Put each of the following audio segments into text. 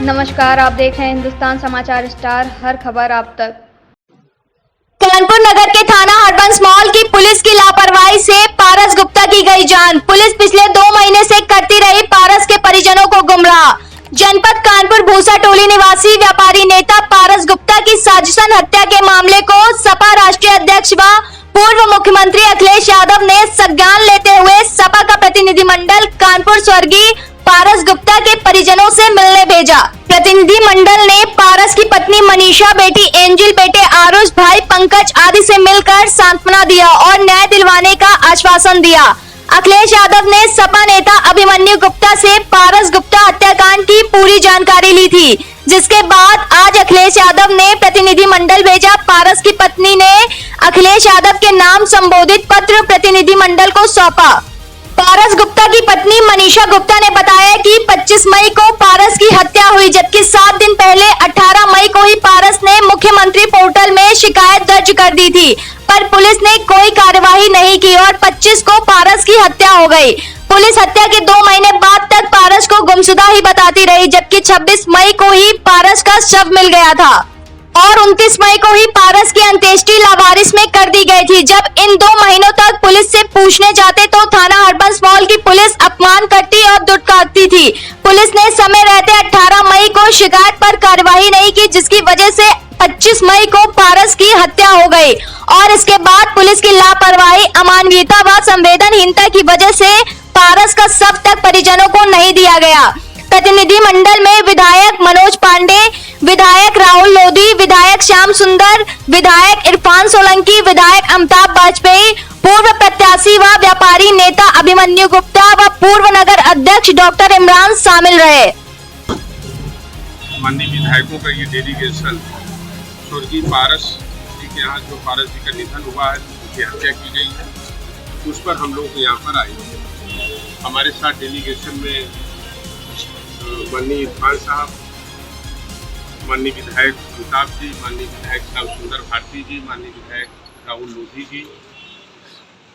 नमस्कार, आप देख रहे हैं हिंदुस्तान समाचार स्टार, हर खबर आप तक। कानपुर नगर के थाना हरबंस मॉल की पुलिस की लापरवाही से पारस गुप्ता की गई जान। पुलिस पिछले 2 महीने से करती रही पारस के परिजनों को गुमराह। जनपद कानपुर भूसा टोली निवासी व्यापारी नेता पारस गुप्ता की साजिशन हत्या के मामले को सपा राष्ट्रीय अध्यक्ष व पूर्व मुख्यमंत्री अखिलेश यादव ने संज्ञान लेते हुए सपा का प्रतिनिधिमंडल कानपुर स्वर्गीय पारस गुप्ता के परिजनों से मिलने भेजा। प्रतिनिधि मंडल ने पारस की पत्नी मनीषा, बेटी एंजिल, बेटे आरुष, भाई पंकज आदि से मिलकर सांत्वना दिया और न्याय दिलवाने का आश्वासन दिया। अखिलेश यादव ने सपा नेता अभिमन्यु गुप्ता से पारस गुप्ता हत्याकांड की पूरी जानकारी ली थी, जिसके बाद आज अखिलेश यादव ने प्रतिनिधि मंडल भेजा। पारस की पत्नी ने अखिलेश यादव के नाम संबोधित पत्र प्रतिनिधि मंडल को सौंपा। पारस गुप्ता की पत्नी मनीषा गुप्ता ने बताया कि 25 मई को पारस की हत्या हुई, जबकि 7 दिन पहले 18 मई को ही पारस ने मुख्यमंत्री पोर्टल में शिकायत दर्ज कर दी थी, पर पुलिस ने कोई कार्यवाही नहीं की और 25 को पारस की हत्या हो गई। पुलिस हत्या के 2 महीने बाद तक पारस को गुमशुदा ही बताती रही, जबकि 26 मई को ही पारस का शव मिल गया था और 29 मई को ही पारस की अंत्येष्टि लावारिस में कर दी गई थी। जब इन 2 महीनों तक पुलिस से पूछने जाते तो थाना हरबंस मॉल की पुलिस अपमान करती और दुटकारती थी। पुलिस ने समय रहते 18 मई को शिकायत पर कार्रवाई नहीं की, जिसकी वजह से 25 मई को पारस की हत्या हो गई और इसके बाद पुलिस की लापरवाही, अमानवीयता व संवेदनहीनता की वजह से पारस का शव तक परिजनों को नहीं दिया गया। प्रतिनिधि मंडल में विधायक मनोज पांडे, विधायक राहुल लोधी, विधायक श्याम सुंदर, विधायक इरफान सोलंकी, विधायक अमिताभ वाजपेयी, पूर्व प्रत्याशी व व्यापारी नेता अभिमन्यु गुप्ता व पूर्व नगर अध्यक्ष डॉक्टर इमरान शामिल रहे। माननीय विधायकों का ये डेलीगेशन स्वर्गीय पारस जी के यहाँ, जो पारस जी का निधन हुआ है, उनकी हत्या की गई है, उस पर हम लोग यहाँ पर आए हैं। हमारे साथ डेलीगेशन में माननीय इरफान साहब, माननीय विधायक अमिताभ जी, माननीय विधायक श्याम सुंदर भारती जी, माननीय विधायक राहुल लोधी जी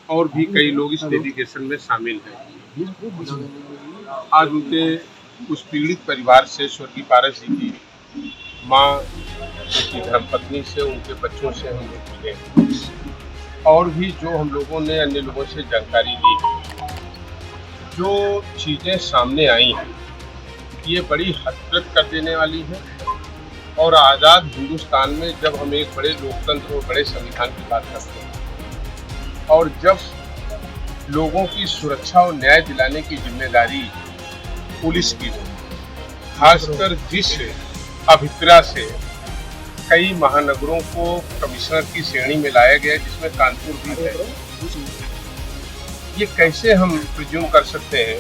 और भी कई लोग इस डेलीगेशन में शामिल हैं। आज उनके उस पीड़ित परिवार से, स्वर्गीय पारस जी की माँ, उनकी धर्मपत्नी से, उनके बच्चों से हम लोग मिले और भी जो हम लोगों ने अन्य लोगों से जानकारी ली, जो चीज़ें सामने आई हैं ये बड़ी हसरत कर देने वाली है। और आज़ाद हिंदुस्तान में जब हम एक बड़े लोकतंत्र और बड़े संविधान की बात करते हैं और जब लोगों की सुरक्षा और न्याय दिलाने की जिम्मेदारी पुलिस की हो, खासकर जिस अभिप्राय से कई महानगरों को कमिश्नर की श्रेणी में लाया गया, जिसमें कानपुर भी है, ये कैसे हम प्रिज्यूम कर सकते हैं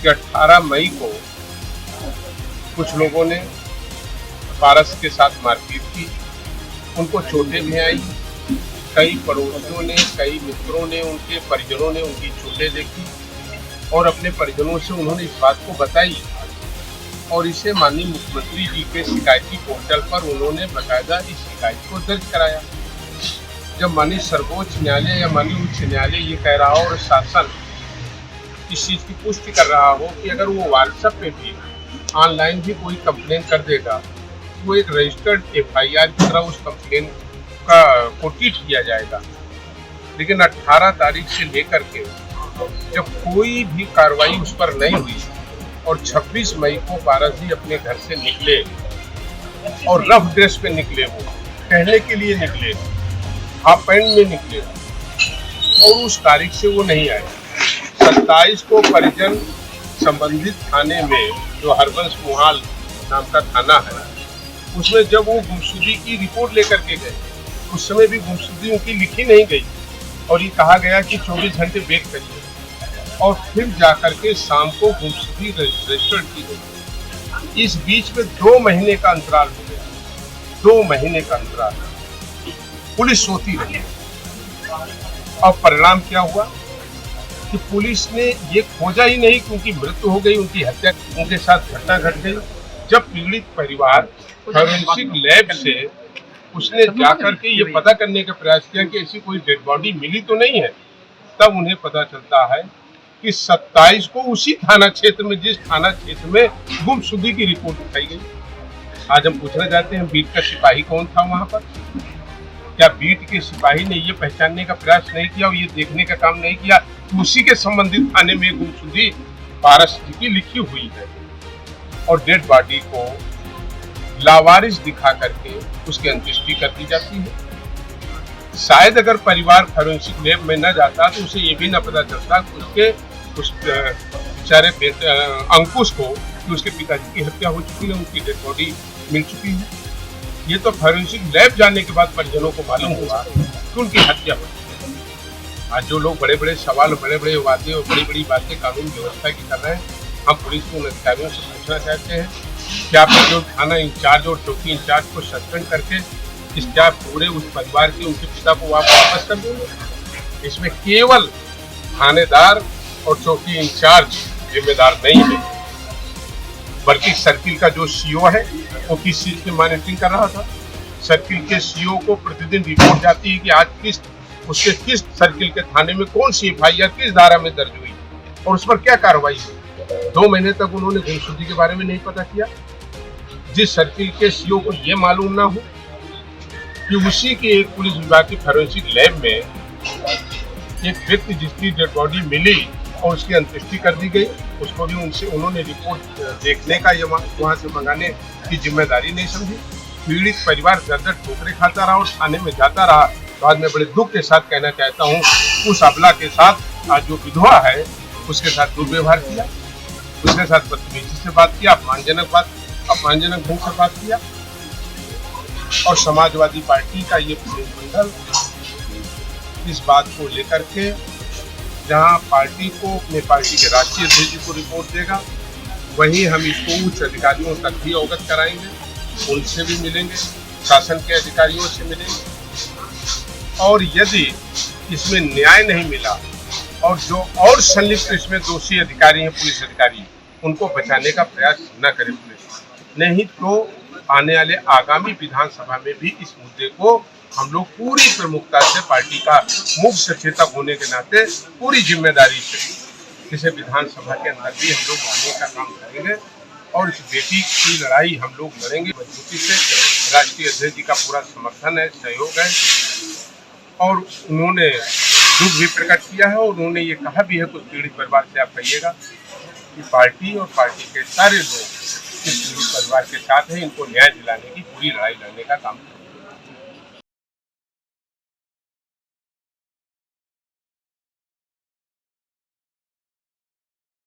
कि 18 मई को कुछ लोगों ने पारस के साथ मारपीट की, उनको चोटें भी आई, कई पड़ोसियों ने, कई मित्रों ने, उनके परिजनों ने उनकी चोटें देखी और अपने परिजनों से उन्होंने इस बात को बताई और इसे माननीय मुख्यमंत्री जी के शिकायती पोर्टल पर उन्होंने बाकायदा इस शिकायत को दर्ज कराया। जब माननीय सर्वोच्च न्यायालय या माननीय उच्च न्यायालय ये कह रहा हो और शासन इस चीज़ की पुष्टि कर रहा हो कि अगर वो व्हाट्सएप पे भी ऑनलाइन भी कोई कंप्लेन कर देगा, वो एक रजिस्टर्ड FIR की तरह उस कंप्लेन को ट्रीट किया जाएगा। लेकिन 18 तारीख से लेकर के जब कोई भी कार्रवाई उस पर नहीं हुई और 26 मई को पारस जी अपने घर से निकले और रफ ड्रेस पे निकले, वो कहने के लिए निकले, हाफ पैंट में निकले और उस तारीख से वो नहीं आए। 27 को परिजन संबंधित थाने में, जो हरबंस मोहाल नाम का थाना है, उसमें जब वो गुमशुदगी की रिपोर्ट लेकर के गए, उस समय भी गुमशुदगी उनकी लिखी नहीं गई और ये कहा गया कि 24 घंटे वेट करिए और फिर जाकर के शाम को गुमशुदगी रजिस्टर्ड की गई। इस बीच में 2 महीने का अंतराल हो गया, 2 महीने का अंतराल पुलिस सोती रही और परिणाम क्या हुआ कि पुलिस ने ये खोजा ही नहीं कि उनकी मृत्यु हो गई, उनकी हत्या, उनके साथ घटना घट गई। जब पीड़ित परिवार फॉरेंसिक लैब से उसने जाकर के ये पता करने का प्रयास किया कि ऐसी कोई डेड बॉडी मिली तो नहीं है, तब उन्हें पता चलता है कि 27 को उसी थाना क्षेत्र में, जिस थाना क्षेत्र में गुमशुदगी की रिपोर्ट उठाई गई। आज हम पूछना चाहते हैं बीट का सिपाही कौन था वहां पर? क्या बीट के सिपाही ने ये पहचानने का प्रयास नहीं किया और ये देखने का काम नहीं किया कि उसी के संबंधित थाने में गुमशुदगी पारस जी की लिखी हुई है और डेड बॉडी को लावारिस दिखा करके उसकी अंत्येष्टि कर दी जाती है। शायद अगर परिवार फॉरेंसिक लैब में न जाता तो उसे ये भी न पता चलता कि उसके उस बेचारे अंकुश को कि उसके पिताजी की हत्या हो चुकी है, उनकी डेड बॉडी मिल चुकी है। ये तो फॉरेंसिक लैब जाने के बाद परिजनों को मालूम हुआ कि उनकी हत्या हो चुकी है। आज जो लोग बड़े बड़े सवाल, बड़े बड़े वादे और बड़ी बड़ी बातें कानून व्यवस्था की कर रहे हैं, हम पुलिस के उन अधिकारियों से पूछना चाहते हैं कि आपने जो थाना इंचार्ज और चौकी इंचार्ज को सस्पेंड करके इस क्या पूरे उस परिवार के उनके पिता को आप वापस कर देंगे? इसमें केवल थानेदार और चौकी इंचार्ज जिम्मेदार नहीं है, बल्कि सर्किल का जो सीओ है वो किस चीज की मॉनिटरिंग कर रहा था। सर्किल के सीओ को प्रतिदिन रिपोर्ट जाती है कि आज किस सर्किल के थाने में कौन सी एफआईआर किस धारा में दर्ज हुई और उस पर क्या कार्रवाई हुई। 2 महीने तक उन्होंने गुमशुदगी के बारे में नहीं पता किया। जिस सर्किल के सीओ को ये मालूम ना हो कि उसी के एक पुलिस विभाग की फॉरेंसिक लैब में एक व्यक्ति जिसकी डेड बॉडी मिली और उसकी अंत्येष्टि कर दी गई, उसको भी उन्होंने रिपोर्ट देखने का या वहां से मंगाने की जिम्मेदारी नहीं समझी। पीड़ित परिवार दर ठोकरे खाता रहा और थाने में जाता रहा। तो आज मैं बड़े दुख के साथ कहना चाहता हूँ, उस अबला के साथ आज जो विधवा है उसके साथ दुर्व्यवहार किया, उसके साथ बदतमीजी से बात किया, अपमानजनक ढंग से बात किया। और समाजवादी पार्टी का ये प्रतिनिधिमंडल इस बात को लेकर के जहां पार्टी को, अपने पार्टी के राष्ट्रीय अध्यक्ष को रिपोर्ट देगा, वहीं हम इसको उच्च अधिकारियों तक भी अवगत कराएंगे, उनसे भी मिलेंगे, शासन के अधिकारियों से मिलेंगे। और यदि इसमें न्याय नहीं मिला और जो और संलिप्त इसमें दोषी अधिकारी हैं, पुलिस अधिकारी, उनको बचाने का प्रयास न करे पुलिस, नहीं तो आने वाले आगामी विधानसभा में भी इस मुद्दे को हम लोग पूरी प्रमुखता से, पार्टी का मुख्य सचेतक होने के नाते पूरी जिम्मेदारी से इसे विधानसभा के अंदर भी हम लोग लाने का काम करेंगे और इस बेटी की लड़ाई हम लोग लड़ेंगे मजबूती से। राष्ट्रीय अध्यक्ष जी का पूरा समर्थन है, सहयोग है और उन्होंने दुख भी प्रकट किया है और उन्होंने ये कहा भी है, कुछ पीड़ित परिवार से आप कहिएगा कि पार्टी और पार्टी के सारे लोग इस पीड़ित परिवार के साथ हैं, इनको न्याय दिलाने की पूरी लड़ाई लड़ने का काम